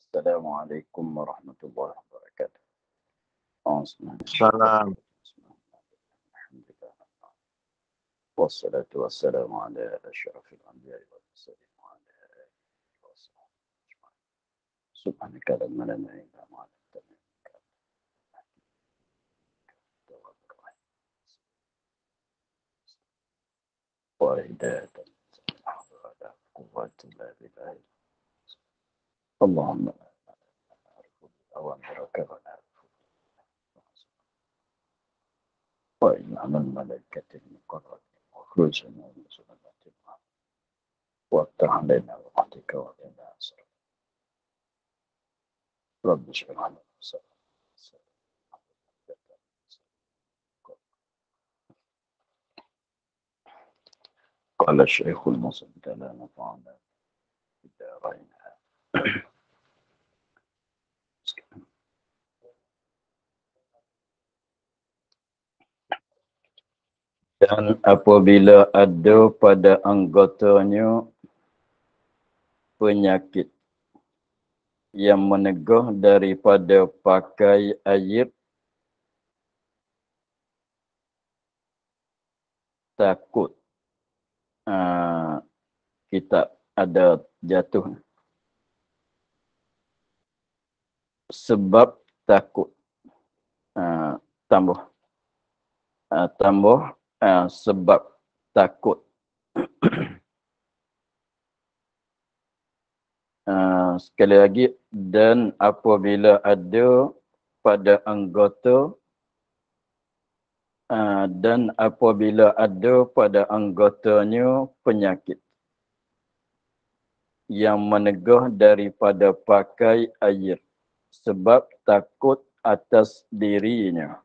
السلام عليكم ورحمة الله وبركاته. Salam. الحمد لله والصلاة والسلام على أشرف الأنبياء والمرسلين وعلى آله وصحبه أجمعين. سبحانك لا علم لنا إلا ما علمتنا إنك أنت التواب الرحيم. وهداية ولا قوة إلا بالله. اللهم نعرف أوامرك ونعرف وإمام الملائكة المقربين وخروجنا من ظلمات النار وافتح علينا برحمتك وقنا عذاب رب اشرح لنا صدرنا. قال الشيخ المصنف لا نفعنا في الدارين. Dan apabila ada pada anggotanya penyakit yang menegah daripada pakai air, takut. Kita ada jatuh. Sebab takut. Tambah. Sebab takut. Sekali lagi, dan apabila ada pada anggota dan apabila ada pada anggotanya penyakit yang menegah daripada pakai air sebab takut atas dirinya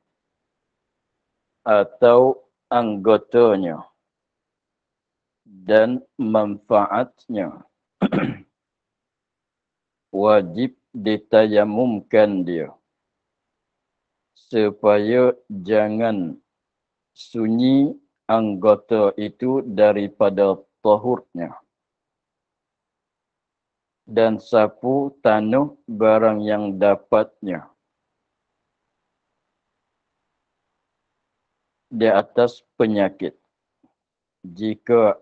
atau anggotanya dan manfaatnya, wajib ditayamumkan dia supaya jangan sunyi anggota itu daripada tahurnya, dan sapu tanah barang yang dapatnya di atas penyakit. Jika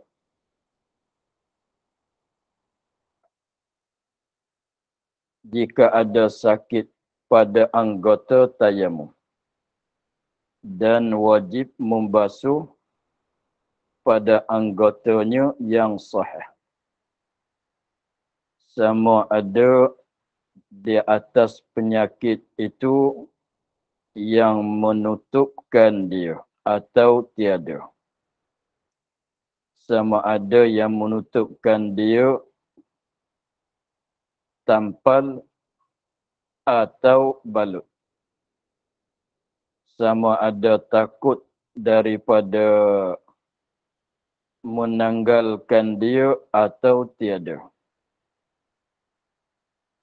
ada sakit pada anggota tayamum, dan wajib membasuh pada anggotanya yang sahih, sama ada di atas penyakit itu yang menutupkan dia atau tiada. Sama ada yang menutupkan dia tampal atau balut. Sama ada takut daripada menanggalkan dia atau tiada.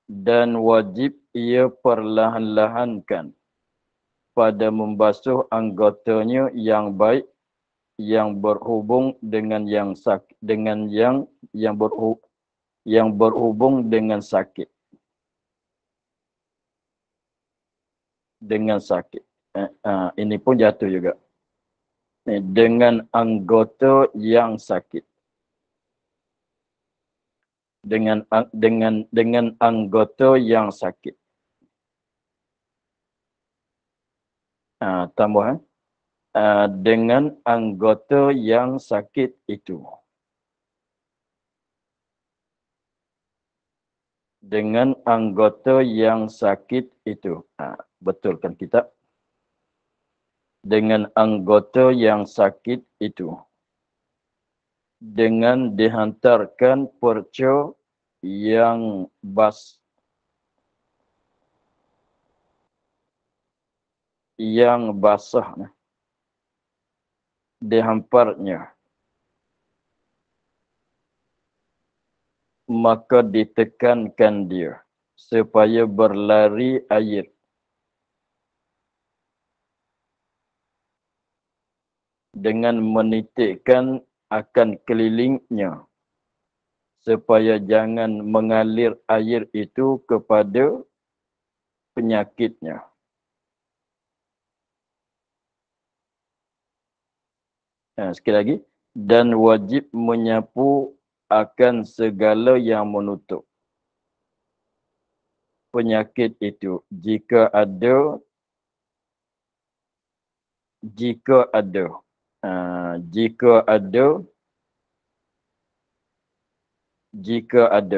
Dan wajib ia perlahan-lahankan pada membasuh anggotanya yang baik yang berhubung dengan yang sakit, yang berhubung dengan sakit. Dengan sakit. Ini pun jatuh juga. Dengan anggota yang sakit. Dengan anggota yang sakit. Tambahan. Dengan anggota yang sakit itu. Dengan anggota yang sakit itu. Betulkan kita. Dengan anggota yang sakit itu. Dengan dihantarkan perca yang basah, dihamparnya, maka ditekankan dia supaya berlari air dengan menitikkan akan kelilingnya supaya jangan mengalir air itu kepada penyakitnya. Sekali lagi, dan wajib menyapu akan segala yang menutup penyakit itu jika ada jika ada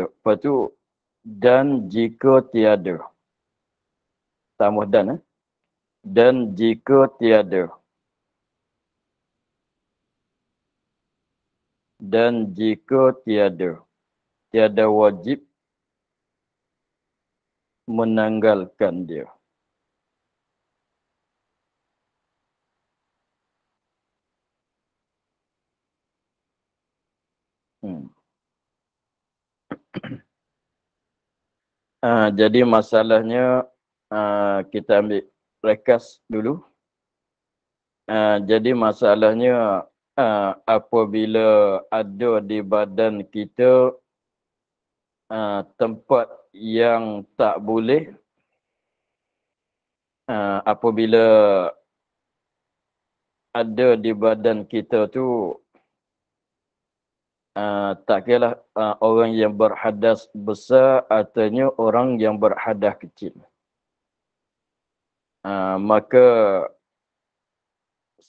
lepas tu dan jika tiada tambah dan jika tiada tiada wajib menanggalkan dia. Jadi masalahnya kita ambil rekas dulu. Jadi masalahnya apabila ada di badan kita tempat yang tak boleh, apabila ada di badan kita tu tak kiralah orang yang berhadas besar ataunya orang yang berhadas kecil. Maka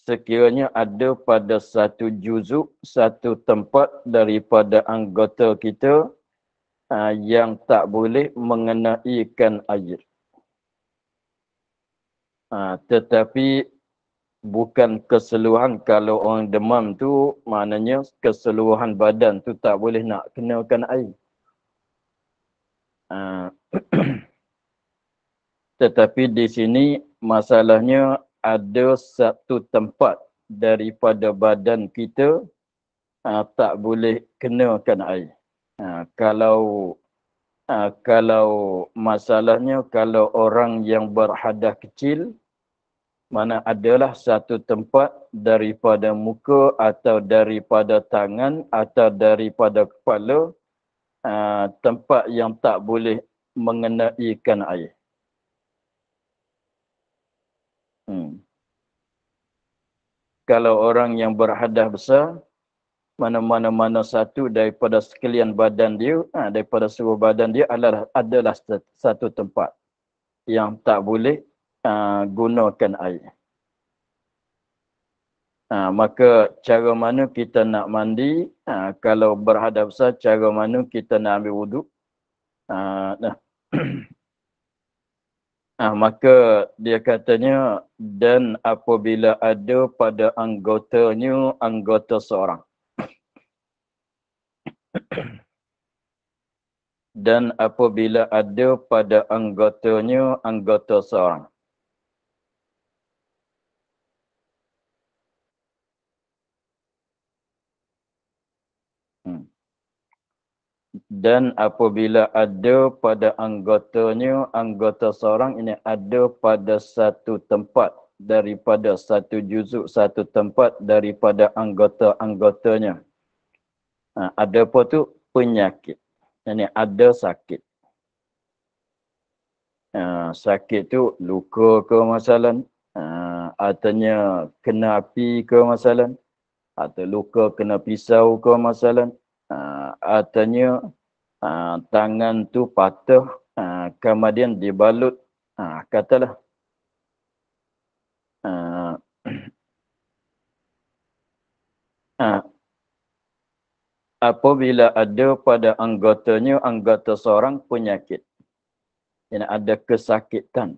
sekiranya ada pada satu juzuk, satu tempat daripada anggota kita yang tak boleh mengenaikan air. Tetapi bukan keseluruhan. Kalau orang demam tu maknanya keseluruhan badan tu tak boleh nak kenakan air. Tetapi di sini masalahnya ada satu tempat daripada badan kita tak boleh kenakan air. Kalau masalahnya kalau orang yang berhadas kecil, mana adalah satu tempat daripada muka atau daripada tangan atau daripada kepala, tempat yang tak boleh mengenaikan air. Kalau orang yang berhadas besar, mana-mana satu daripada sekalian badan dia, daripada seluruh badan dia adalah satu tempat yang tak boleh gunakan air. Maka cara mana kita nak mandi, kalau berhadas besar, cara mana kita nak ambil wuduk. Maka dia katanya, dan apabila ada pada anggotanya anggota seorang. Dan apabila ada pada anggotanya anggota seorang. Dan apabila ada pada anggotanya anggota seorang, ini ada pada satu tempat daripada satu juzuk, satu tempat daripada anggota-anggotanya. Ada apa tu? Penyakit. Ini ada sakit. Sakit tu luka ke masalah, artinya kena api ke masalah, atau luka kena pisau ke masalah, artinya tangan tu patah, kemudian dibalut, katalah apabila ada pada anggotanya anggota seorang penyakit, yang ada kesakitan.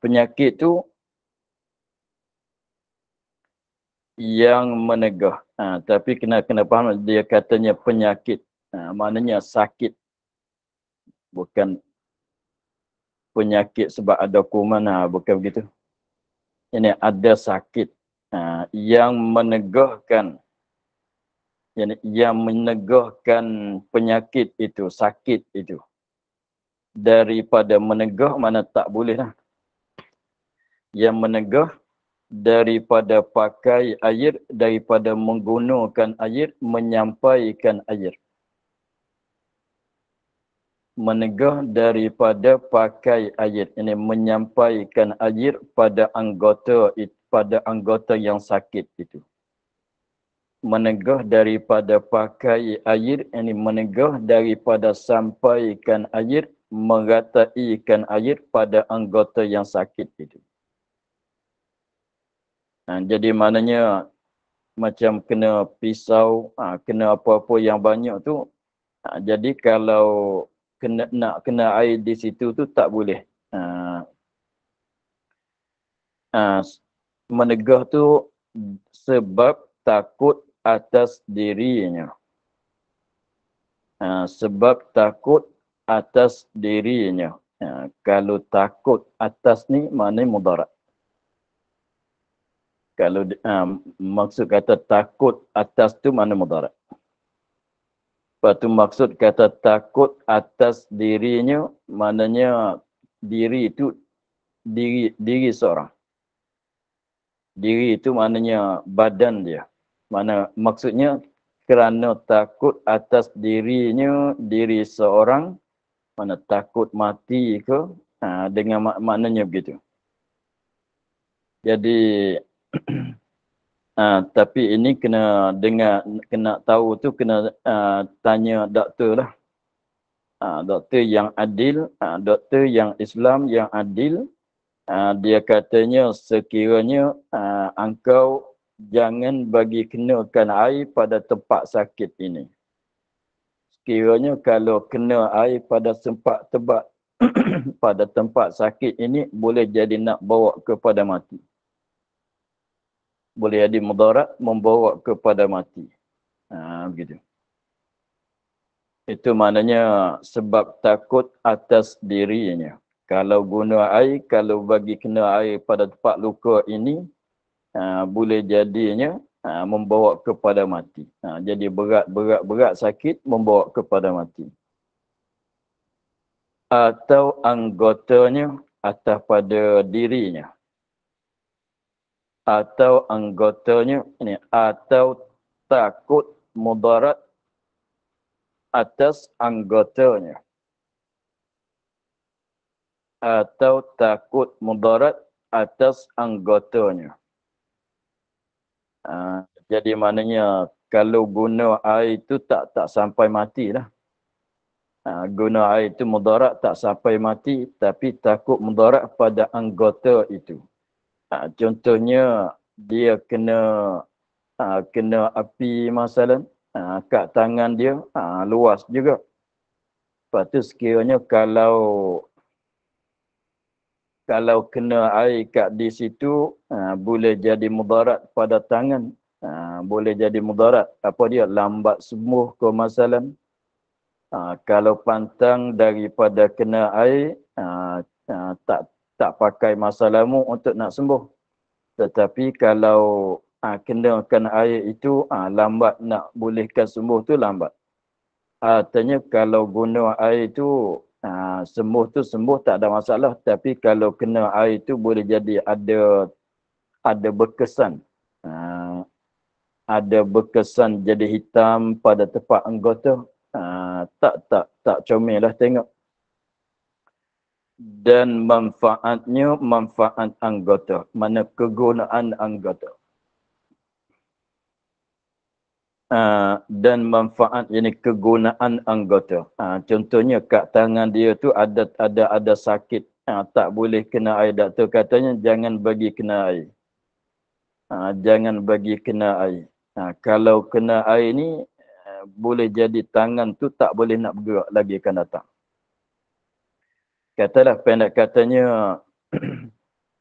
Penyakit tu yang menegah. Tapi kena faham, dia katanya penyakit. Maknanya sakit. Bukan penyakit sebab ada kuman, bukan begitu. Ini ada sakit yang menegahkan. Yang menegahkan penyakit itu, sakit itu. Daripada menegah, mana tak boleh lah. Yang menegah daripada pakai air, daripada menggunakan air, menyampaikan air. Menegah daripada pakai air, ini menyampaikan air pada anggota yang sakit itu. Menegah daripada pakai air, ini menegah daripada sampaikan air, merataikan air pada anggota yang sakit itu. Jadi maknanya macam kena pisau, kena apa-apa yang banyak tu. Jadi kalau nak kena air di situ tu tak boleh. Menegah tu sebab takut atas dirinya. Sebab takut atas dirinya. Kalau takut atas ni maknanya mudarat. Kalau maksud kata takut atas tu mana mudarat. Lepas tu maksud kata takut atas dirinya, maknanya diri itu diri seorang. Diri itu maknanya badan dia. Maksudnya kerana takut atas dirinya, diri seorang, mana takut mati ke, dengan maknanya begitu. Jadi tapi ini kena tahu tu kena tanya doktor lah. Doktor yang adil, doktor yang Islam yang adil, dia katanya sekiranya engkau jangan bagi kenakan air pada tempat sakit ini. Sekiranya kalau kena air pada tempat pada tempat sakit ini boleh jadi nak bawa kepada mati. Boleh jadi mudarat membawa kepada mati. Begitu. Itu maknanya sebab takut atas dirinya. Kalau guna air, kalau bagi kena air pada tempat luka ini, boleh jadinya membawa kepada mati. Jadi berat sakit membawa kepada mati. Atau anggotanya atas pada dirinya. Atau anggotanya ini, atau takut mudarat atas anggotanya. Atau takut mudarat atas anggotanya. Jadi maknanya kalau guna air itu tak sampai mati lah. Guna air itu mudarat tak sampai mati, tapi takut mudarat pada anggota itu. Contohnya dia kena api masalah kat tangan dia, luas juga. Lepas tu sekiranya kalau kena air kat di situ, boleh jadi mudarat pada tangan. Boleh jadi mudarat. Apa dia? Lambat sembuh ke masalah. Kalau pantang daripada kena air, tak pakai masalahmu untuk nak sembuh. Tetapi kalau kenakan air itu, lambat nak bolehkan sembuh tu lambat. Artinya kalau guna air itu, sembuh tu sembuh tak ada masalah. Tapi kalau kena air itu boleh jadi ada berkesan. Ada berkesan jadi hitam pada tempat anggota. Tak comel lah tengok. Dan manfaatnya manfaat anggota. Mana kegunaan anggota. Dan manfaat ini kegunaan anggota. Contohnya kat tangan dia tu ada sakit. Tak boleh kena air. Doktor katanya jangan bagi kena air. Jangan bagi kena air. Kalau kena air ni boleh jadi tangan tu tak boleh nak bergerak lagi akan datang. Katalah pendek katanya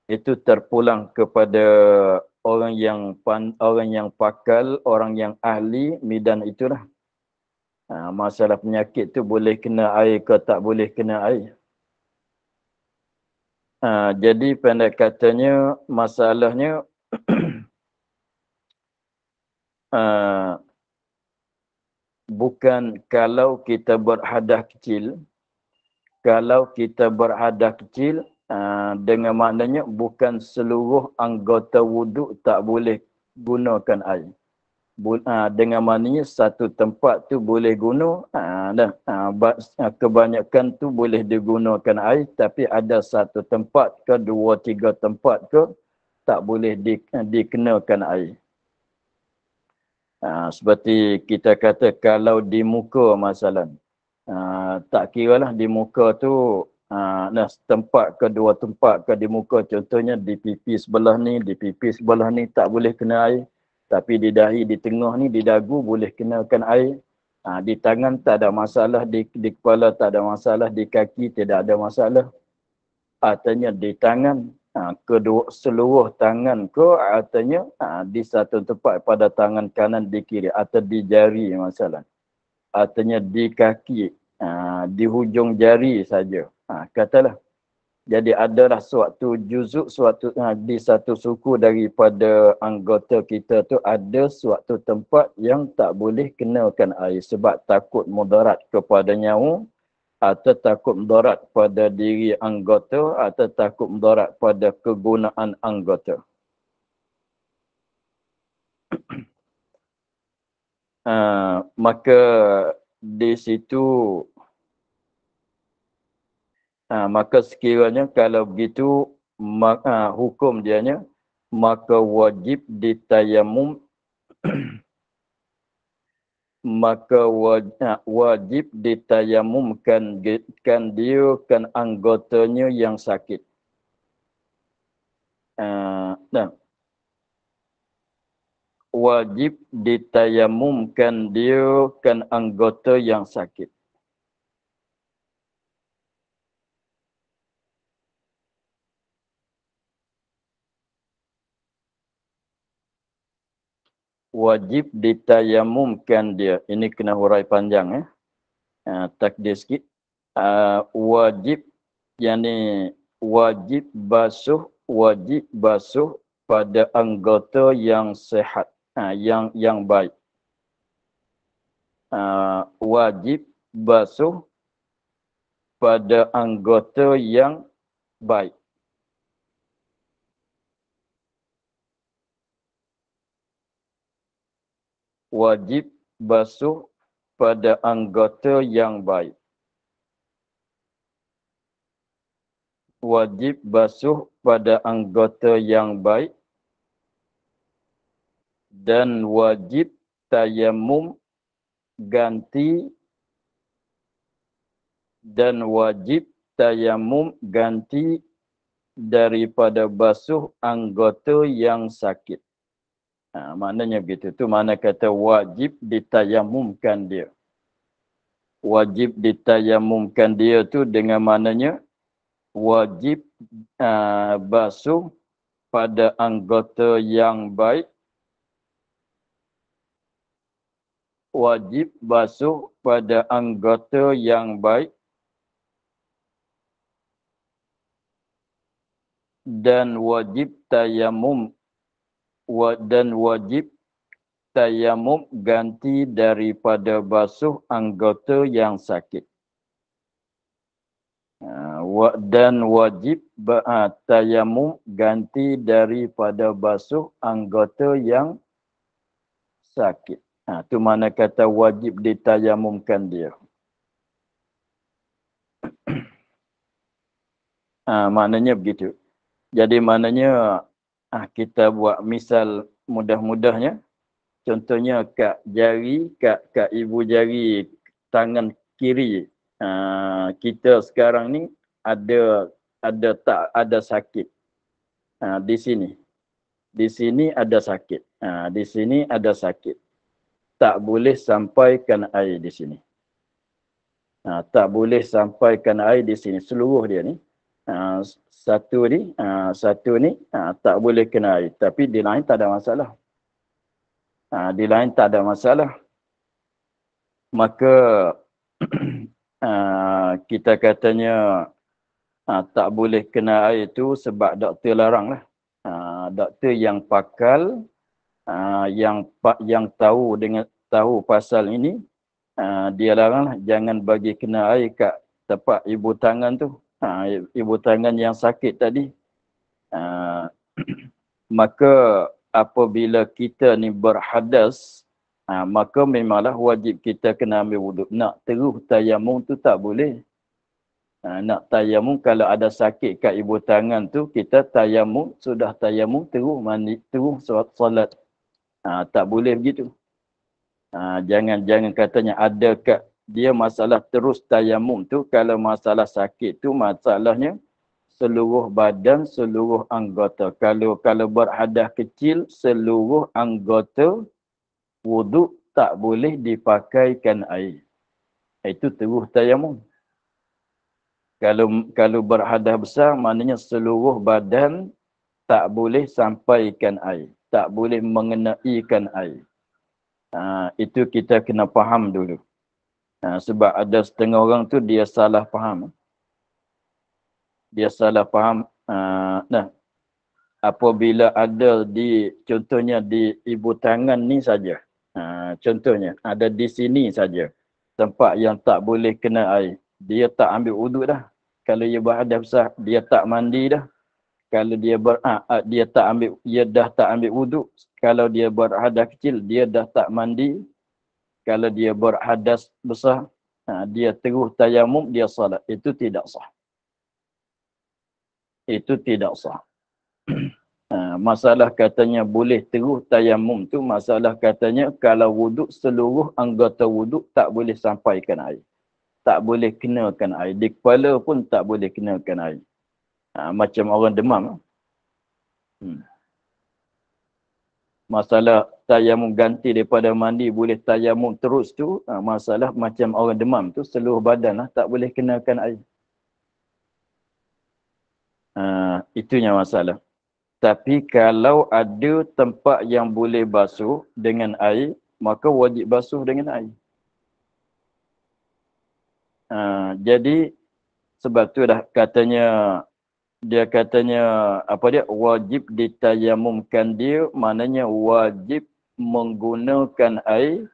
itu terpulang kepada orang yang pakal, orang yang ahli medan itulah. Masalah penyakit tu boleh kena air ke tak boleh kena air. Jadi pendek katanya masalahnya bukan kalau kita berhadas kecil, Dengan maknanya bukan seluruh anggota wuduk tak boleh gunakan air. Dengan maknanya satu tempat tu boleh guna, kebanyakan tu boleh digunakan air, tapi ada satu tempat ke 2-3 tempat ke tak boleh dikenakan air. Seperti kita kata kalau di muka masalah, tak kira lah di muka tu tempat ke 2 tempat ke di muka, contohnya di pipi sebelah ni, di pipi sebelah ni tak boleh kena air, tapi di dahi, di tengah ni, di dagu boleh kenakan air. Di tangan tak ada masalah, di kepala tak ada masalah, di kaki tidak ada masalah. Artinya di tangan, seluruh tangan ke, artinya di satu tempat pada tangan kanan di kiri atau di jari masalah. Artinya di kaki, di hujung jari saja. Katalah. Jadi adalah suatu juzuk, di satu suku daripada anggota kita tu ada suatu tempat yang tak boleh kenakan air sebab takut mudarat kepada nyawa, atau takut mudarat pada diri anggota, atau takut mudarat pada kegunaan anggota. Maka di situ, maka sekiranya kalau begitu, hukum dianya, maka wajib ditayamum, maka wajib ditayamumkan dia kan anggotanya yang sakit. Wajib ditayamumkan dia kan anggota yang sakit. Wajib ditayamumkan dia. Ini kena hurai panjang takdir sikit. Wajib, yakni wajib basuh pada anggota yang sehat, yang baik. Wajib basuh pada anggota yang baik. Wajib basuh pada anggota yang baik. Wajib basuh pada anggota yang baik dan wajib tayamum ganti daripada basuh anggota yang sakit. Maknanya begitu. Itu makna kata wajib ditayamumkan dia. Wajib ditayamumkan dia tu dengan maknanya wajib basuh pada anggota yang baik. Wajib basuh pada anggota yang baik dan wajib tayamum ganti daripada basuh anggota yang sakit. Dan wajib tayamum ganti daripada basuh anggota yang sakit. Itu mana kata wajib ditayamumkan dia. Maknanya begitu. Jadi maknanya kita buat misal mudah-mudahnya. Contohnya kat ibu jari tangan kiri kita sekarang ni ada sakit. Di sini. Di sini ada sakit. Di sini ada sakit. Tak boleh sampaikan air di sini. Tak boleh sampaikan air di sini. Seluruh dia ni. Satu ni tak boleh kena air. Tapi di lain tak ada masalah. Di lain tak ada masalah. Maka kita katanya tak boleh kena air tu sebab doktor larang lah. Doktor yang pakal, yang tahu pasal ini, dia larang lah jangan bagi kena air kat tempat ibu tangan tu. ibu tangan yang sakit tadi. Maka apabila kita ni berhadas, maka memanglah wajib kita kena ambil wuduk. Nak terus tayamum tu tak boleh. Nak tayamum kalau ada sakit kat ibu tangan tu, kita tayamum, sudah tayamum terus mandi, terus solat. Tak boleh begitu. Jangan katanya ada kat dia masalah terus tayamum tu, kalau masalah sakit tu masalahnya seluruh badan, seluruh anggota. Kalau berhadas kecil, seluruh anggota wuduk tak boleh dipakaikan air. Itu terus tayamum. Kalau berhadas besar, maknanya seluruh badan tak boleh sampaikan air. Tak boleh mengenaikan air. Itu kita kena faham dulu. Sebab ada setengah orang tu dia salah faham. Dia salah faham. Apabila ada contohnya di ibu tangan ni saja. Contohnya ada di sini saja. Tempat yang tak boleh kena air. Dia tak ambil wuduk dah. Kalau dia berhadas besar, dia tak mandi dah. Kalau dia dah tak ambil wuduk. Kalau dia berhadas kecil, dia dah tak mandi. Kalau dia berhadas besar, dia terus tayamum, dia salat. Itu tidak sah. Itu tidak sah. Masalah katanya boleh terus tayamum tu, masalah katanya kalau wuduk, seluruh anggota wuduk tak boleh sampaikan air. Tak boleh kenakan air. Di kepala pun tak boleh kenakan air. Macam orang demam. Masalah tayamum ganti daripada mandi boleh tayamum terus tu, masalah macam orang demam tu, seluruh badan lah tak boleh kenakan air. Itunya masalah. Tapi kalau ada tempat yang boleh basuh dengan air, maka wajib basuh dengan air. Jadi sebab tu dah katanya wajib ditayamumkan dia, maknanya wajib menggunakan air,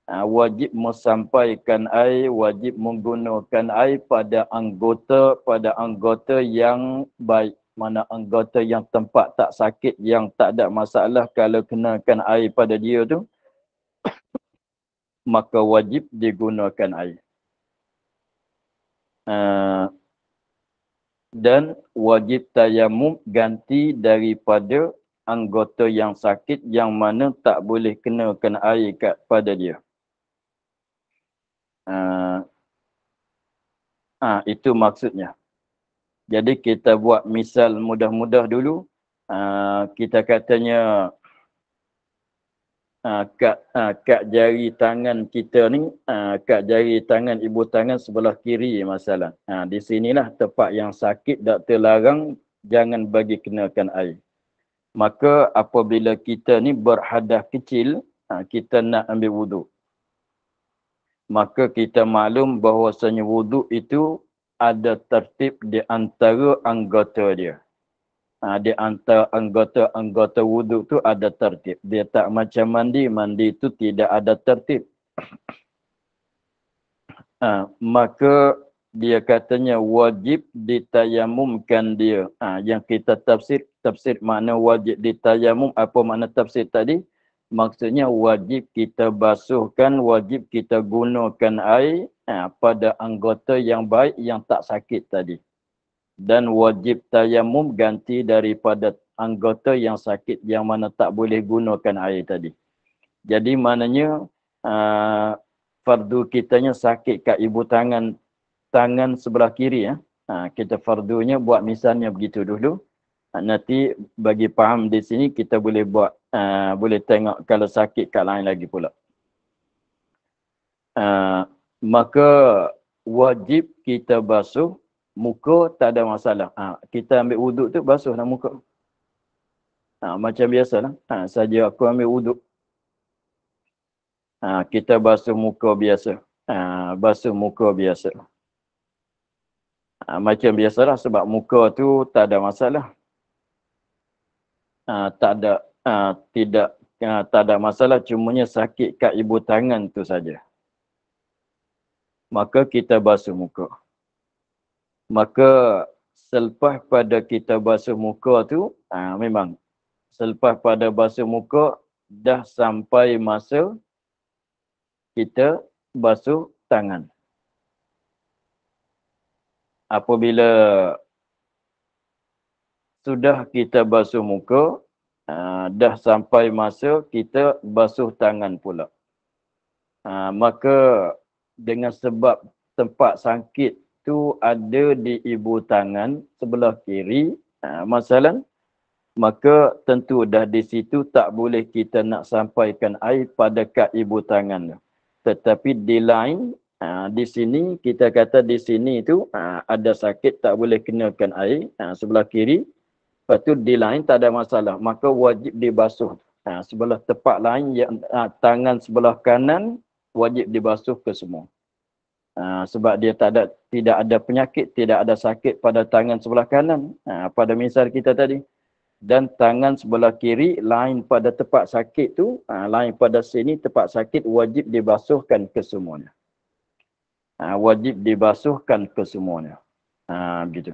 wajib menyampaikan air, wajib menggunakan air pada anggota yang baik. Mana anggota yang tempat tak sakit, yang tak ada masalah, kalau kenakan air pada dia tu, maka wajib digunakan air. Dan wajib tayamum ganti daripada anggota yang sakit yang mana tak boleh kenakan air pada dia. Itu maksudnya. Jadi kita buat misal mudah-mudah dulu. Kita katanya kat jari tangan kita ni, kat jari tangan ibu tangan sebelah kiri masalah. Di sinilah tempat yang sakit, doktor larang jangan bagi kenakan air. Maka apabila kita ni berhadas kecil, kita nak ambil wuduk. Maka kita maklum bahawasanya wuduk itu ada tertib di antara anggota dia. Di antara anggota wuduk tu ada tertib. Dia tak macam mandi itu tidak ada tertib. Maka dia katanya wajib ditayamumkan dia. Yang kita tafsir makna wajib ditayamum, apa makna tafsir tadi? Maksudnya wajib kita basuhkan, wajib kita gunakan air pada anggota yang baik yang tak sakit tadi. Dan wajib tayamum ganti daripada anggota yang sakit yang mana tak boleh gunakan air tadi. Jadi maknanya fardu kitanya sakit kat ibu tangan sebelah kiri. Kita fardunya buat misalnya begitu dulu. Nanti bagi faham di sini kita boleh buat, boleh tengok kalau sakit kat lain lagi pula. Maka wajib kita basuh muka, tak ada masalah. Kita ambil wuduk tu basuhlah muka. Macam biasalah. Saja aku ambil wuduk. Kita basuh muka biasa. Basuh muka biasa. Macam biasalah sebab muka tu tak ada masalah. Tak ada masalah, cumanya sakit kat ibu tangan tu saja. Maka kita basuh muka. Maka selepas pada kita basuh muka tu, memang selepas pada basuh muka, dah sampai masa kita basuh tangan. Apabila sudah kita basuh muka, dah sampai masa kita basuh tangan pula. Maka dengan sebab tempat sakit tu ada di ibu tangan sebelah kiri, masalah, maka tentu dah di situ tak boleh kita nak sampaikan air pada kat ibu tangan. Tetapi di lain, di sini kita kata di sini tu ada sakit tak boleh kenakan air sebelah kiri. Lepas tu di lain tak ada masalah, maka wajib dibasuh. Sebelah tepat lain yang tangan sebelah kanan wajib dibasuh ke semua. Sebab dia tidak ada penyakit, tidak ada sakit pada tangan sebelah kanan. Pada misal kita tadi. Dan tangan sebelah kiri lain pada tempat sakit tu, lain pada sini tempat sakit wajib dibasuhkan ke semuanya. Wajib dibasuhkan ke semuanya. Gitu.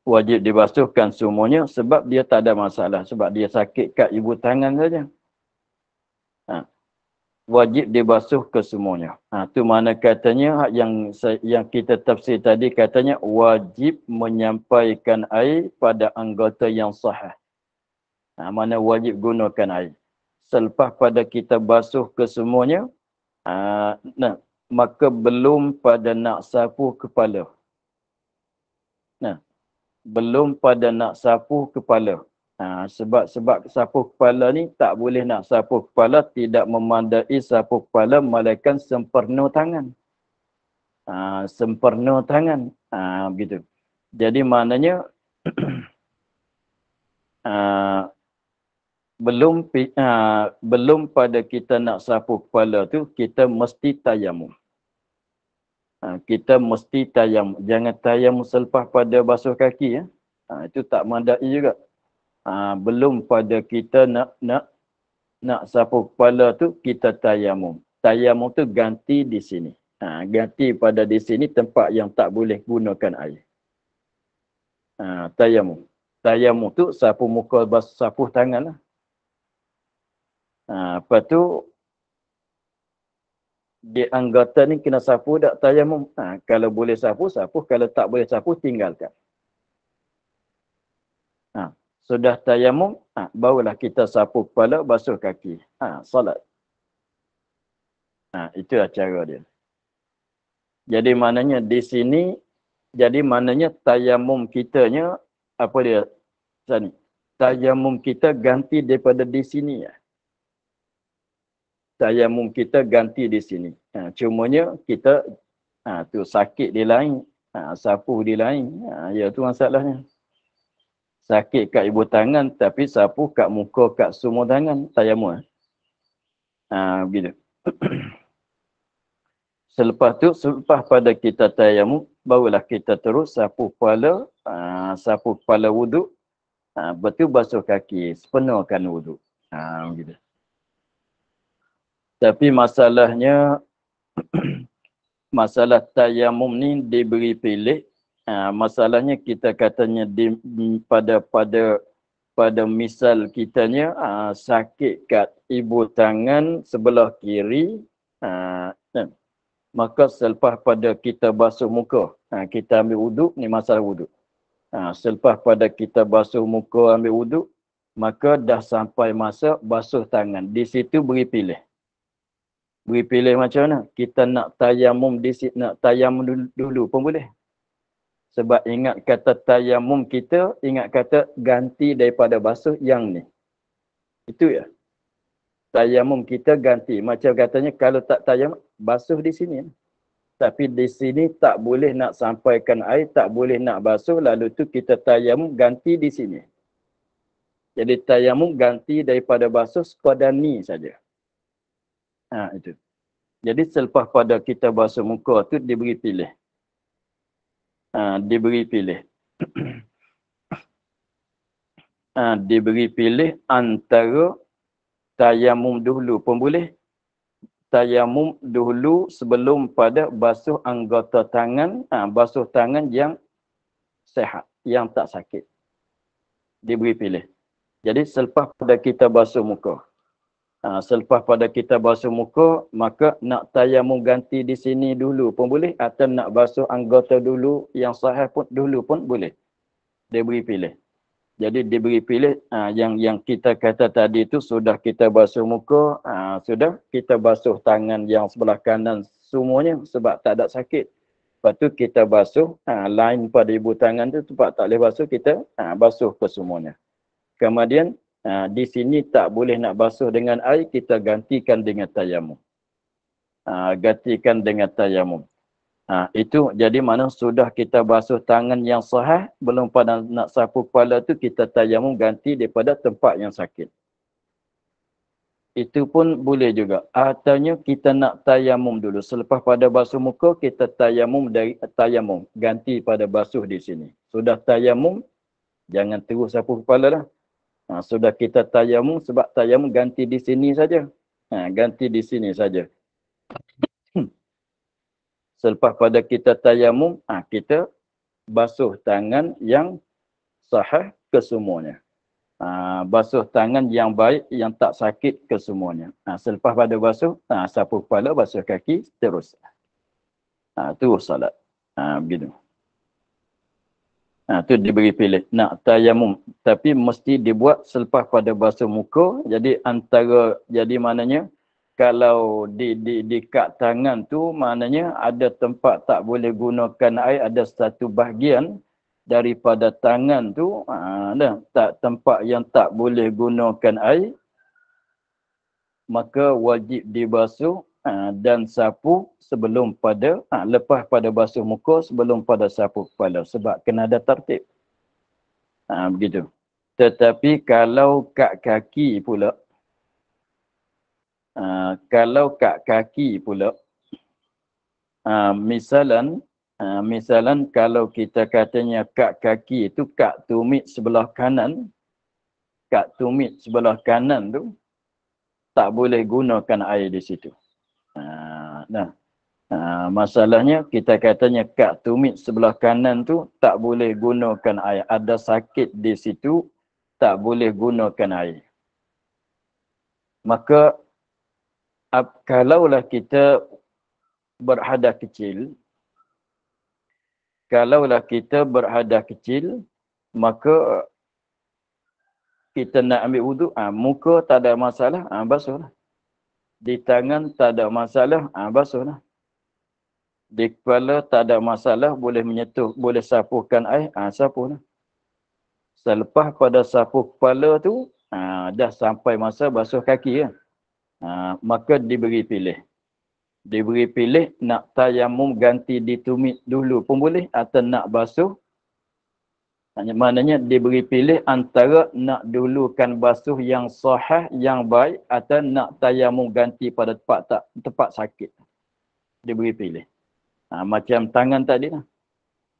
Wajib dibasuhkan semuanya sebab dia tak ada masalah. Sebab dia sakit kat ibu tangan saja. Wajib dibasuh ke semuanya. Tu mana katanya yang kita tafsir tadi katanya wajib menyampaikan air pada anggota yang sahih. Mana wajib gunakan air. Selepas pada kita basuh ke semuanya, maka belum pada nak sapu kepala. Belum pada nak sapu kepala. Sebab sapu kepala ni tak boleh nak sapu kepala, tidak memandai sapu kepala, melainkan sempurna tangan. Sempurna tangan. Begitu. Jadi maknanya belum pada kita nak sapu kepala tu, kita mesti tayamum. Kita mesti tayamum. Jangan tayamum selepas pada basuh kaki. Itu tak mandai juga. Belum pada kita nak sapu kepala tu, kita tayamum. Tayamum tu ganti di sini. Ganti pada di sini tempat yang tak boleh gunakan air. Tayamum. Tayamum tu sapu muka, sapu tangan lah. Lepas tu, di anggota ni kena sapu tak tayamum. Kalau boleh sapu, sapu. Kalau tak boleh sapu, tinggalkan. Sudah tayamum, barulah kita sapu kepala, basuh kaki. Salat. Itulah cara dia. Jadi maknanya di sini, jadi maknanya tayamum kitanya, apa dia? Sini. Tayamum kita ganti daripada di sini. Tayamum kita ganti di sini. Cumanya kita, tu sakit di lain, sapu di lain. Ya tu masalahnya. Sakit kat ibu tangan tapi sapu kat muka, kat semua tangan. Tayamum. Begitu. Selepas pada kita tayamum, barulah kita terus sapu kepala wuduk. Betul basuh kaki, sepenuhkan wuduk. Begitu. Tapi masalahnya, masalah tayamum ni diberi pilih. Masalahnya kita katanya pada misal kitanya sakit kat ibu tangan sebelah kiri, maka selepas pada kita basuh muka, kita ambil wuduk, ni masalah wuduk. Selepas pada kita basuh muka, ambil wuduk, maka dah sampai masa basuh tangan. Di situ beri pilih. Beri pilih macam mana? Kita nak tayamum nak tayamum dulu pun boleh. Sebab ingat kata tayamum kita, ingat kata ganti daripada basuh yang ni. Itu ya. Tayamum kita ganti. Macam katanya kalau tak tayamum, basuh di sini. Tapi di sini tak boleh nak sampaikan air, tak boleh nak basuh, lalu tu kita tayamum ganti di sini. Jadi tayamum ganti daripada basuh sekadar ni saja. Itu. Jadi selepas pada kita basuh muka tu diberi pilih. Diberi pilih. Diberi pilih antara tayamum dulu pun boleh. tayamum dulu sebelum pada basuh anggota tangan, basuh tangan yang sehat, yang tak sakit. Diberi pilih. Jadi selepas pada kita basuh muka, selepas pada kita basuh muka, maka nak tayamum ganti di sini dulu pun boleh, atau nak basuh anggota dulu yang sahih pun dulu pun boleh. Diberi pilih. Jadi diberi pilih, yang kita kata tadi itu sudah kita basuh muka, sudah kita basuh tangan yang sebelah kanan semuanya sebab tak ada sakit. Lepas tu kita basuh, lain pada ibu tangan tu sebab tak boleh basuh, kita basuh ke semuanya. Kemudian di sini tak boleh nak basuh dengan air, kita gantikan dengan tayamum. Gantikan dengan tayamum. Itu jadi mana sudah kita basuh tangan yang sahih, belum pada nak sapu kepala tu kita tayamum ganti daripada tempat yang sakit. Itu pun boleh juga. Ataunya kita nak tayamum dulu. Selepas pada basuh muka, kita tayamum dari tayamum. Ganti pada basuh di sini. Sudah tayamum, jangan terus sapu kepala lah. Sudah kita tayamum, sebab tayamum ganti di sini saja. Ganti di sini saja. Selepas pada kita tayamum, kita basuh tangan yang sahih ke semuanya. Basuh tangan yang baik, yang tak sakit ke semuanya. Selepas pada basuh, sapu kepala, basuh kaki, terus. Terus salat. Begitu. Tu diberi pilih. Nak tayamum. Tapi mesti dibuat selepas pada basuh muka. Jadi jadi maknanya, kalau di kat tangan tu, maknanya ada tempat tak boleh gunakan air, ada satu bahagian daripada tangan tu, tempat yang tak boleh gunakan air, maka wajib dibasuh dan sapu sebelum pada, lepas pada basuh muka, sebelum pada sapu kepala. Sebab kena ada tertib. Begitu. Tetapi kalau kat kaki pula, misalan kalau kita katanya kat kaki itu, kat tumit sebelah kanan, tu tak boleh gunakan air di situ. Masalahnya kita katanya kat tumit sebelah kanan tu tak boleh gunakan air. Ada sakit di situ, tak boleh gunakan air. Maka kalaulah kita berhadas kecil, maka kita nak ambil wuduk, muka tak ada masalah, basuhlah. Di tangan tak ada masalah, basuhlah. Di kepala tak ada masalah, boleh menyentuh, boleh sapukan air, sapuhlah. Selepas pada sapu kepala tu, dah sampai masa basuh kaki, maka diberi pilih. Diberi pilih nak tayamum ganti di tumit dulu pun boleh, atau nak basuh. Maknanya diberi pilih antara nak dulukan basuh yang sahih, yang baik, atau nak tayamum ganti pada tempat sakit. Diberi pilih. Macam tangan tadi lah.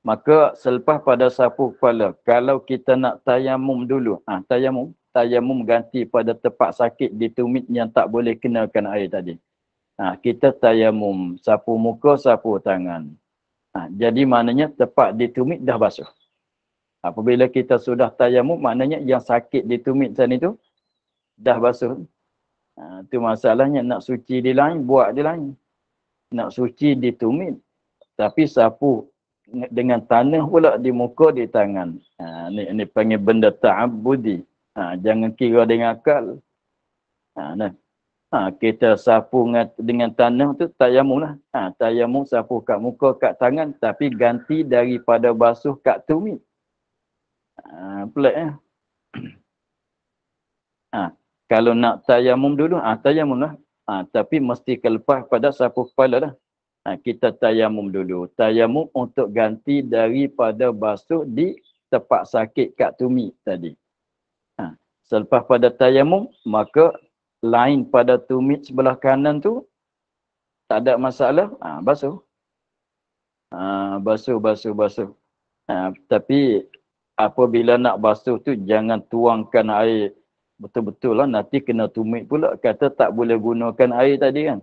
Maka selepas pada sapu kepala, kalau kita nak tayamum dulu, tayamum ganti pada tempat sakit di tumit yang tak boleh kenakan air tadi. Kita tayamum, sapu muka, sapu tangan. Jadi maknanya tempat di tumit dah basuh. Apabila kita sudah tayamum, maknanya yang sakit di tumit sana itu dah basuh. Itu masalahnya, nak suci di lain, buat di lain. Nak suci di tumit, tapi sapu dengan tanah pula di muka, di tangan. Ini panggil benda ta'abudi. Jangan kira dengan akal. Kita sapu dengan tanah tu tayamum lah. Tayamum sapu kat muka, kat tangan, tapi ganti daripada basuh kat tumit. Pelik ya. Kalau nak tayamum dulu, tayamum lah. Tapi mesti lepas pada sapu kepala lah. Kita tayamum dulu. Tayamum untuk ganti daripada basuh di tempat sakit kat tumit tadi. Selepas pada tayamum, maka lain pada tumit sebelah kanan tu tak ada masalah, basuh. Basuh. Tapi apabila nak basuh tu jangan tuangkan air betul-betul lah, nanti kena tumit pula. Kata tak boleh gunakan air tadi kan.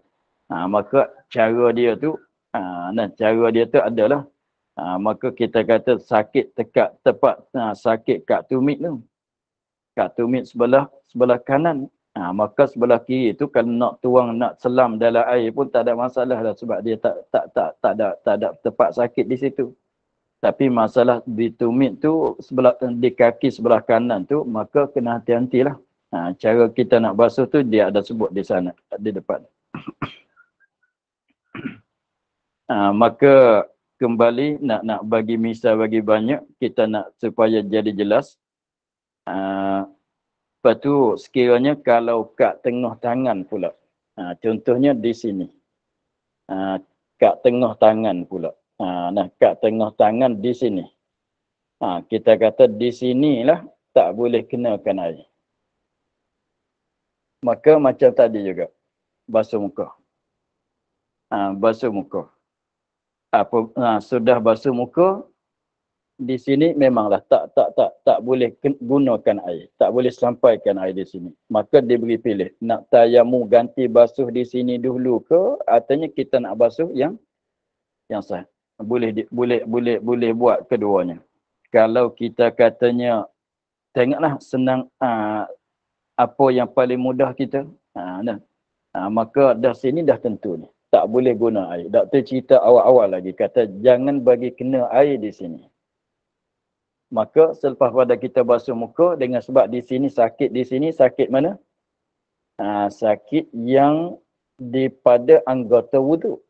Maka cara dia tu adalah maka kita kata sakit tepat sakit kat tumit tu. Kat tumit sebelah kanan. Maka sebelah kiri tu kalau nak tuang, nak selam dalam air pun tak ada masalah lah, sebab dia tak ada tempat sakit di situ. Tapi masalah di tumit tu di kaki sebelah kanan tu, maka kena hati-hatilah. Cara kita nak basuh tu dia ada sebut di sana, di depan. Maka kembali nak bagi misal bagi banyak, kita nak supaya jadi jelas. Lepas tu sekiranya kalau kat tengah tangan pula. Contohnya di sini. Kat tengah tangan pula. Kat tengah tangan di sini. Kita kata di sinilah tak boleh kenakan air. Maka macam tadi juga. Basuh muka. Basuh muka. Sudah basuh muka, di sini memanglah tak boleh gunakan air. Tak boleh sampaikan air di sini. Maka diberi pilih. Nak tayamu ganti basuh di sini dulu ke, artinya kita nak basuh yang sah. Boleh buat keduanya. Kalau kita katanya, tengoklah senang apa yang paling mudah kita. Maka dah sini dah tentu ni. Tak boleh guna air. Doktor cerita awal-awal lagi. Kata jangan bagi kena air di sini. Maka selepas pada kita basuh muka, dengan sebab di sini sakit mana? Sakit yang pada anggota wuduk.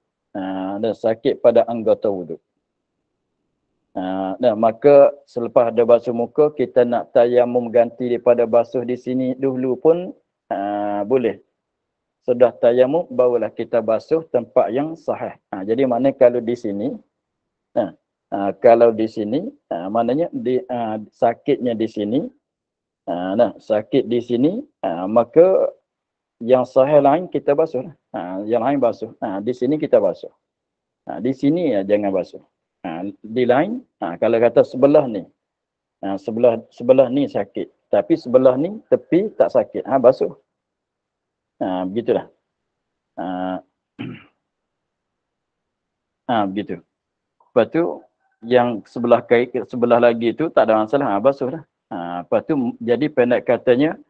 Dan sakit pada anggota wuduk. Maka selepas ada basuh muka, kita nak tayamum ganti daripada basuh di sini dulu pun boleh. Sudah tayamum, barulah kita basuh tempat yang sahih. Jadi maknanya kalau di sini, maknanya sakitnya di sini, sakit di sini, maka yang sahih lain kita basuh. Yang lain basuh. Di sini kita basuh. Di sini jangan basuh. Di lain, kalau kata sebelah ni, sebelah ni sakit, tapi sebelah ni tepi tak sakit, basuh. Begitulah. Begitu. Lepas tu yang sebelah lagi tu tak ada masalah, basuh dah. Lepas tu jadi pendek katanya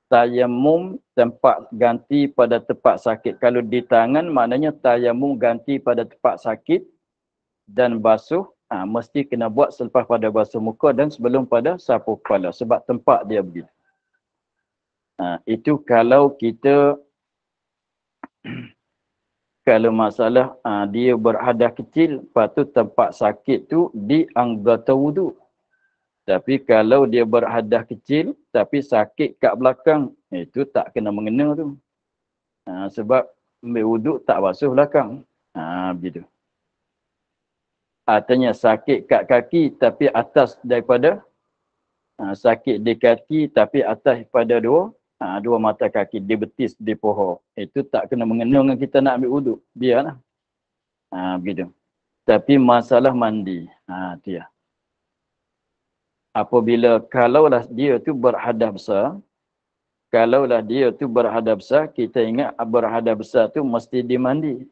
tayamum tempat ganti pada tempat sakit. Kalau di tangan maknanya tayamum ganti pada tempat sakit dan basuh mesti kena buat selepas pada basuh muka dan sebelum pada sapu kepala, sebab tempat dia begitu. Itu kalau kita kalau masalah dia berhadas kecil, patut tempat sakit tu di anggota wuduk. Tapi kalau dia berhadas kecil tapi sakit kat belakang, itu tak kena mengena tu. Sebab ambil wuduk tak basuh belakang. Begitu. Artinya sakit kat kaki tapi atas daripada sakit di kaki tapi atas pada dua mata kaki, di betis, di pohon. Itu tak kena mengena dengan kita nak ambil wuduk. Biarlah. Begitu. Tapi masalah mandi. Dia. Apabila kalaulah dia tu berhadas besar, kita ingat berhadas besar tu mesti dimandi.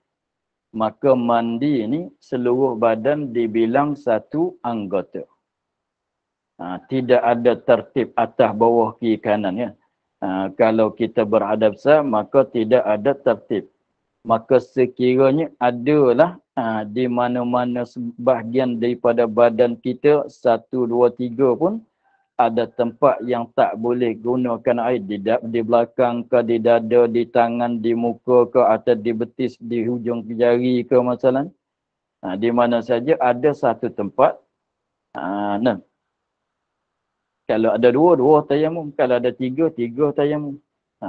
Maka mandi ni seluruh badan dibilang satu anggota. Tidak ada tertib atas bawah kiri kanan ya. Kalau kita berhadas besar, maka tidak ada tertib. Maka sekiranya adalah di mana-mana sebahagian daripada badan kita, 1, 2, 3 pun, ada tempat yang tak boleh gunakan air. Di belakang ke, di dada, di tangan, di muka ke, atau di betis, di hujung jari ke masalah. Di mana saja ada satu tempat. Kalau ada dua tayamum. Kalau ada tiga tayamum.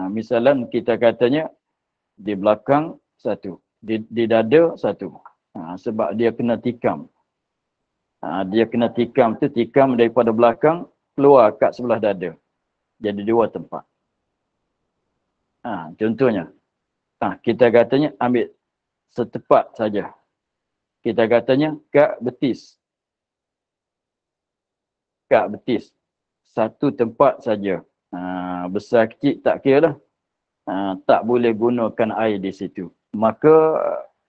Misalnya kita katanya di belakang satu, di dada satu. Sebab dia kena tikam. Dia kena tikam tu, tikam daripada belakang keluar kat sebelah dada. Jadi 2 tempat. Contohnya, kita katanya ambil setepat saja. Kita katanya kat betis. Kat betis. Satu tempat saja. Besar kecil tak kira lah. Tak boleh gunakan air di situ. Maka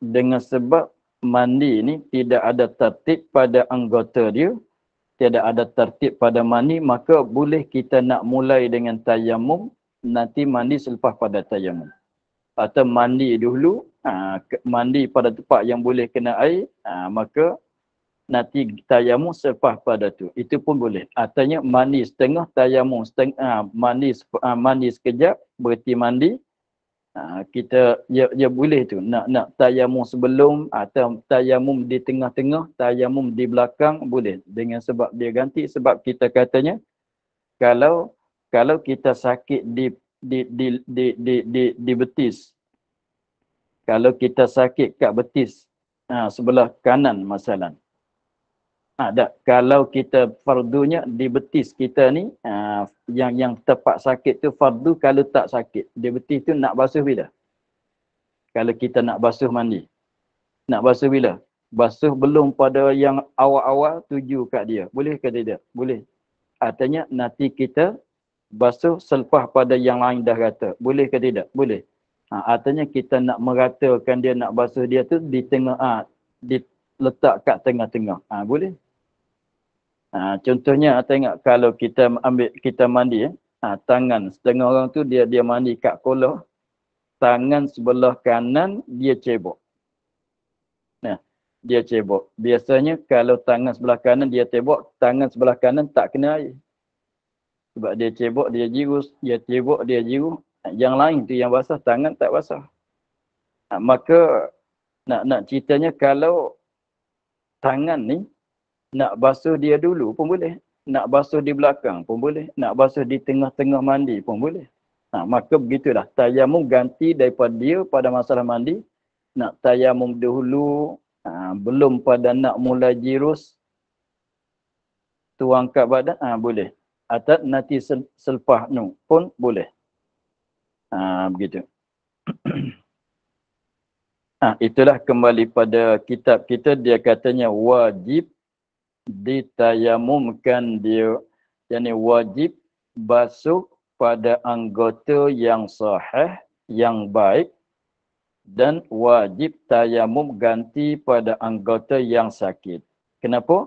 dengan sebab mandi ni tidak ada tertib pada anggota dia, tidak ada tertib pada mandi, maka boleh kita nak mulai dengan tayamum, nanti mandi selepas pada tayamum. Atau mandi dulu, mandi pada tempat yang boleh kena air, maka nanti tayamum selepas pada tu. Itu pun boleh. Artinya mandi setengah, tayamum setengah, mandi sekejap, berhenti mandi. Kita dia boleh tu nak tayamum sebelum atau tayamum di tengah-tengah, tayamum di belakang boleh. Dengan sebab dia ganti, sebab kita katanya kalau kita sakit di betis, kalau kita sakit kat betis sebelah kanan masalah. Kalau kita fardunya di betis kita ni, yang tepat sakit tu fardu, kalau tak sakit. Di betis tu nak basuh bila? Kalau kita nak basuh mandi. Nak basuh bila? Basuh belum pada yang awal-awal tuju kat dia. Boleh ke tidak? Boleh. Artinya nanti kita basuh selepas pada yang lain dah rata. Boleh ke tidak? Boleh. Artinya kita nak meratakan dia, nak basuh dia tu di tengah, diletak kat tengah-tengah. Boleh. Contohnya tengok kalau kita mandi, tangan setengah orang tu dia mandi kat kolah, tangan sebelah kanan dia cebok. Nah, dia cebok. Biasanya kalau tangan sebelah kanan dia cebok, tangan sebelah kanan tak kena air. Sebab dia cebok, dia jirus, dia cebok, dia jirus. Yang lain tu yang basah, tangan tak basah. Maka nak ceritanya kalau tangan ni nak basuh dia dulu pun boleh. Nak basuh di belakang pun boleh. Nak basuh di tengah-tengah mandi pun boleh. Maka begitulah. Tayamum ganti daripada dia pada masalah mandi. Nak tayamum dahulu. Belum pada nak mula jirus. Tuang kat badan. Boleh. Atau nanti selepas nu pun boleh. Begitu. Itulah kembali pada kitab kita. Dia katanya wajib ditayamumkan dia, yakni wajib basuh pada anggota yang sahih, yang baik, dan wajib tayamum ganti pada anggota yang sakit. Kenapa?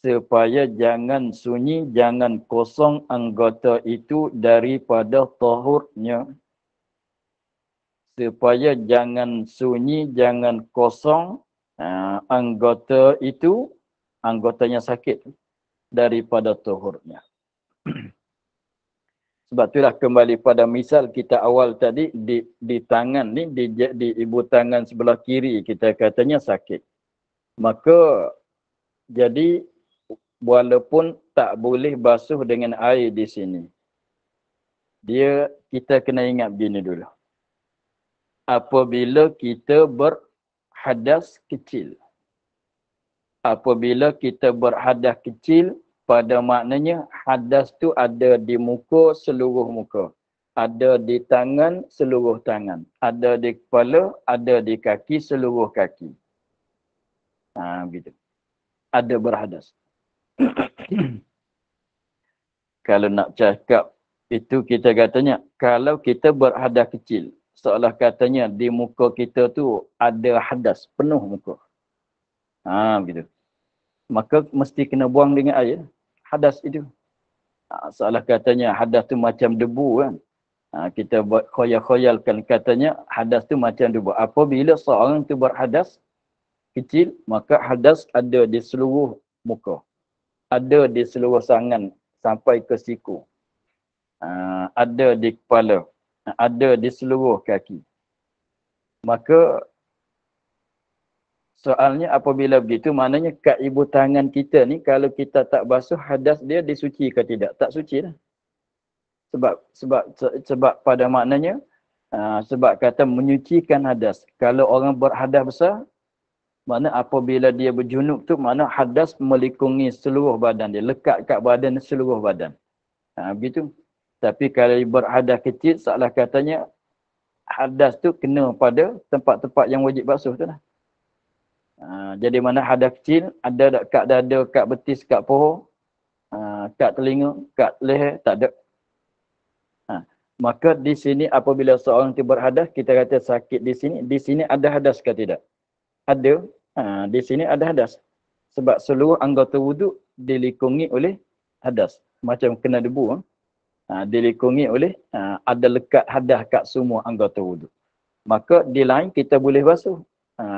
Supaya jangan sunyi, jangan kosong anggota itu daripada tahurnya. Supaya jangan sunyi, jangan kosong anggota itu, anggotanya sakit daripada tuhurnya. Sebab itulah kembali pada misal kita awal tadi, di tangan ni, di ibu tangan sebelah kiri kita katanya sakit. Maka jadi walaupun tak boleh basuh dengan air di sini, kita kena ingat begini dulu. Apabila kita berhadas kecil, apabila kita berhadas kecil, pada maknanya hadas tu ada di muka, seluruh muka. Ada di tangan, seluruh tangan. Ada di kepala, ada di kaki, seluruh kaki. Begitu. Ada berhadas. Kalau nak cakap itu kita katanya, kalau kita berhadas kecil, seolah katanya di muka kita tu ada hadas, penuh muka. Begitu. Maka mesti kena buang dengan air. Hadas itu. Seolah katanya hadas tu macam debu kan. Kita buat khoyal-khoyalkan katanya hadas tu macam debu. Apabila seorang tu berhadas kecil, maka hadas ada di seluruh muka. Ada di seluruh tangan sampai ke siku. Ada di kepala. Ada di seluruh kaki. Maka soalnya apabila begitu, maknanya kat ibu tangan kita ni, kalau kita tak basuh, hadas dia disuci ke tidak? Tak suci lah. Sebab pada maknanya, sebab kata menyucikan hadas. Kalau orang berhadas besar, makna apabila dia berjunub tu, makna hadas melikungi seluruh badan dia. Lekat kat badan seluruh badan. Begitu. Tapi kalau berhadas kecil, seolah katanya, hadas tu kena pada tempat-tempat yang wajib basuh tu lah. Jadi mana hadas kecil, ada kat dada, kat betis, kat paha, kat telinga, kat leher, tak ada. Maka di sini apabila seorang itu berhadas, kita kata sakit di sini ada hadas ke tidak? Ada. Di sini ada hadas. Sebab seluruh anggota wuduk dilikungi oleh hadas. Macam kena debu. Dilikungi oleh, ada lekat hadas kat semua anggota wuduk. Maka di lain kita boleh basuh.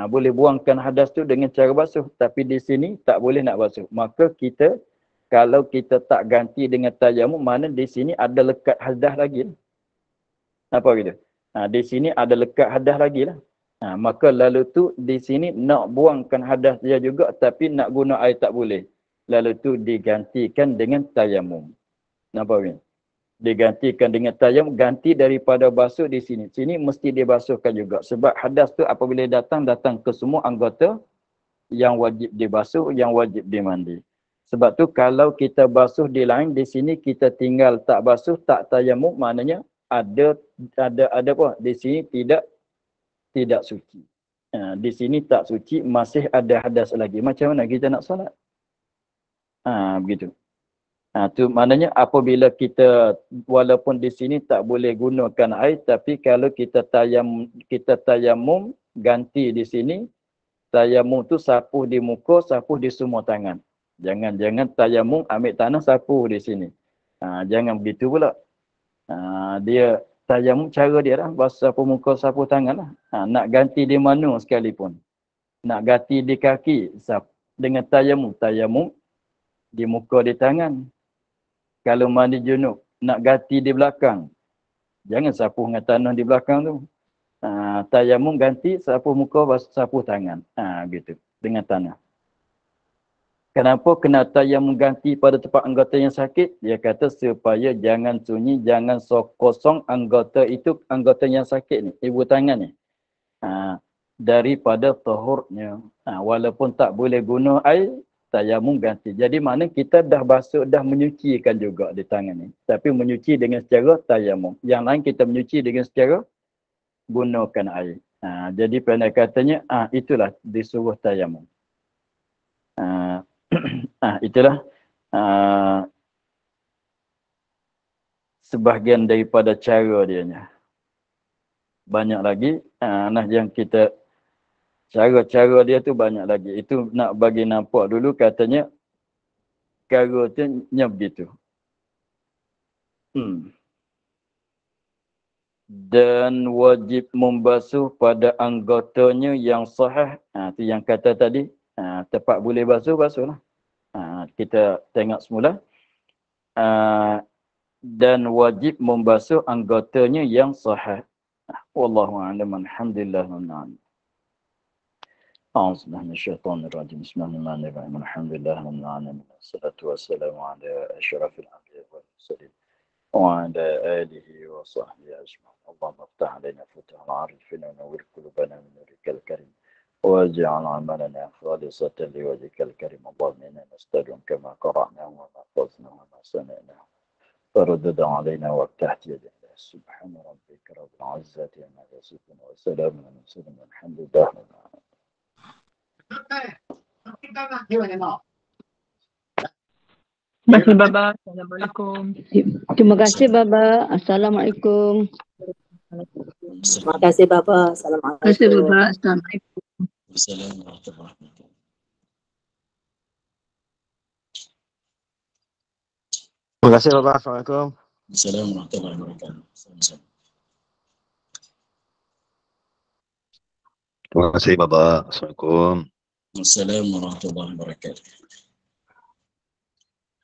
Boleh buangkan hadas tu dengan cara basuh. Tapi di sini tak boleh nak basuh. Maka kita, kalau kita tak ganti dengan tayamum, mana di sini ada lekat hadas lagi. Apa gitu? Di sini ada lekat hadas lagi lah. Maka lalu tu di sini nak buangkan hadas dia juga, tapi nak guna air tak boleh. Lalu tu digantikan dengan tayamum. Nampak ni? Digantikan dengan tayamum, ganti daripada basuh di sini. Sini mesti dibasuhkan juga. Sebab hadas tu apabila datang ke semua anggota yang wajib dibasuh, yang wajib dimandi. Sebab tu kalau kita basuh di lain, di sini kita tinggal tak basuh, tak tayamum, maknanya ada apa? Di sini tidak suci. Di sini tak suci, masih ada hadas lagi. Macam mana kita nak solat? Begitu. Tu maknanya apabila kita, walaupun di sini tak boleh gunakan air, tapi kalau kita tayamum, ganti di sini, tayamum tu sapuh di muka, sapuh di semua tangan. Jangan tayamum ambil tanah sapuh di sini. Jangan begitu pula. Dia tayamum cara dia lah, basuh sapuh muka, sapuh tangan lah. Nak ganti di mana sekalipun. Nak ganti di kaki dengan tayamum di muka, di tangan. Kalau mandi junub, nak ganti di belakang. Jangan sapuh dengan tanah di belakang tu. Tayamum ganti, sapuh muka, sapuh tangan. Gitu. Dengan tanah. Kenapa kena tayamum ganti pada tempat anggota yang sakit? Dia kata supaya jangan sunyi, jangan kosong anggota itu, anggota yang sakit ni, ibu tangan ni. Daripada tahurnya. Walaupun tak boleh guna air, tayamum ganti. Jadi mana kita dah basuh, dah menyucikan juga di tangan ni. Tapi menyuci dengan secara tayamum. Yang lain kita menyuci dengan secara gunakan air. Jadi pendek katanya, itulah disuruh tayamum. Itulah sebahagian daripada cara dianya. Banyak lagi. Yang kita, cara-cara dia tu banyak lagi. Itu nak bagi nampak dulu katanya, cara tu begitu. Dan wajib membasuh pada anggotanya yang sahih. Itu yang kata tadi. Tepat boleh basuhlah. Kita tengok semula. Dan wajib membasuh anggotanya yang sahih. Wallahu a'lam. Alhamdulillah. أعوذ بالله من الشيطان الرجيم بسم الله الرحمن الرحيم الحمد لله رب العالمين والصلاة والسلام على أشرف الأنبياء والمرسلين وعلى آله وصحبه أجمعين اللهم افتح علينا فتح العارفين ونور قلوبنا من نورك الكريم واجعل عملنا خالصة لوجهك الكريم اللهم إنا نستودعك كما قرأناه وما حفظناه وما سمعناه فردد علينا وافتح يدنا سبحان ربك رب العزة عما يصفون وسلام على المرسلين والحمد لله رب العالمين. Terima kasih Baba. Assalamualaikum. Terima kasih Baba. Assalamualaikum. Terima kasih Baba. Assalamualaikum. Terima kasih Baba. Assalamualaikum. Assalamualaikum. Terima kasih Baba. Assalamualaikum. Assalamualaikum warahmatullahi wabarakatuh. Terima kasih Baba. Assalamualaikum. Assalamualaikum warahmatullahi wabarakatuh.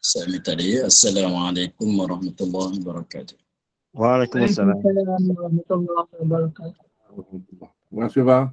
Saya tadi Assalamualaikum warahmatullahi wabarakatuh. Waalaikumsalam Waalaikumsalam warahmatullahi wabarakatuh. Terima kasih Bang.